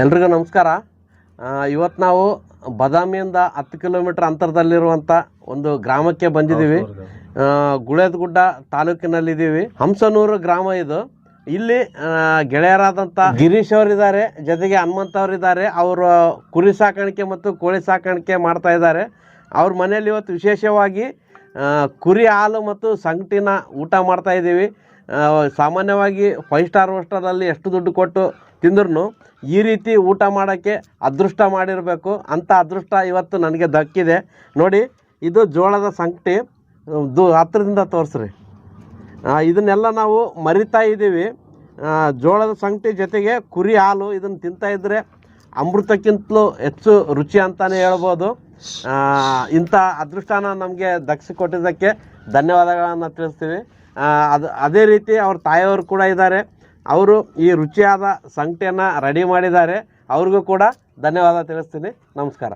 ಎಲ್ರಿಗೂ ನಮಸ್ಕಾರ. ಇವತ್ತು ನಾವು ಬಾದಾಮಿಯಿಂದ 10 ಕಿಲೋಮೀಟರ್ ಅಂತರದಲ್ಲಿರುವಂಥ ಒಂದು ಗ್ರಾಮಕ್ಕೆ ಬಂದಿದ್ದೀವಿ. ಗುಳೇದಗುಡ್ಡ ತಾಲೂಕಿನಲ್ಲಿದ್ದೀವಿ. ಹಂಸನೂರು ಗ್ರಾಮ ಇದು. ಇಲ್ಲಿ ಗೆಳೆಯರಾದಂಥ ಗಿರೀಶ್ ಅವರಿದ್ದಾರೆ, ಜೊತೆಗೆ ಹನುಮಂತ ಅವರಿದ್ದಾರೆ. ಅವರು ಕುರಿ ಸಾಕಾಣಿಕೆ ಮತ್ತು ಕೋಳಿ ಸಾಕಾಣಿಕೆ ಮಾಡ್ತಾ ಇದ್ದಾರೆ. ಅವ್ರ ಮನೆಯಲ್ಲಿ ಇವತ್ತು ವಿಶೇಷವಾಗಿ ಕುರಿ ಹಾಲು ಮತ್ತು ಸಂಗಟಿನ ಊಟ ಮಾಡ್ತಾ ಇದ್ದೀವಿ. ಸಾಮಾನ್ಯವಾಗಿ 5 ಸ್ಟಾರ್ ಹೋಸ್ಟೆಲಲ್ಲಿ ಎಷ್ಟು ದುಡ್ಡು ಕೊಟ್ಟು ತಿಂದ್ರೂ ಈ ರೀತಿ ಊಟ ಮಾಡೋಕ್ಕೆ ಅದೃಷ್ಟ ಮಾಡಿರಬೇಕು. ಅಂಥ ಅದೃಷ್ಟ ಇವತ್ತು ನನಗೆ ದಕ್ಕಿದೆ. ನೋಡಿ, ಇದು ಜೋಳದ ಸಂಗಟಿ. ಹತ್ತಿರದಿಂದ ತೋರಿಸ್ರಿ. ಇದನ್ನೆಲ್ಲ ನಾವು ಮರಿತಾ ಇದ್ದೀವಿ. ಜೋಳದ ಸಂಗಟಿ ಜೊತೆಗೆ ಕುರಿ ಹಾಲು ಇದನ್ನು ತಿಂತಾಯಿದ್ರೆ ಅಮೃತಕ್ಕಿಂತಲೂ ಹೆಚ್ಚು ರುಚಿ ಅಂತಲೇ ಹೇಳ್ಬೋದು. ಇಂಥ ಅದೃಷ್ಟನ ನಮಗೆ ದಕ್ಕಿಸಿಕೊಟ್ಟಿದ್ದಕ್ಕೆ ಧನ್ಯವಾದಗಳನ್ನು ತಿಳಿಸ್ತೀವಿ. ಅದೇ ರೀತಿ ಅವ್ರ ತಾಯಿಯವರು ಕೂಡ ಇದ್ದಾರೆ. ಅವರು ಈ ರುಚಿಯಾದ ಸಂಗಟಿಯನ್ನು ರೆಡಿ ಮಾಡಿದ್ದಾರೆ. ಅವ್ರಿಗೂ ಕೂಡ ಧನ್ಯವಾದ ತಿಳಿಸ್ತೀನಿ. ನಮಸ್ಕಾರ.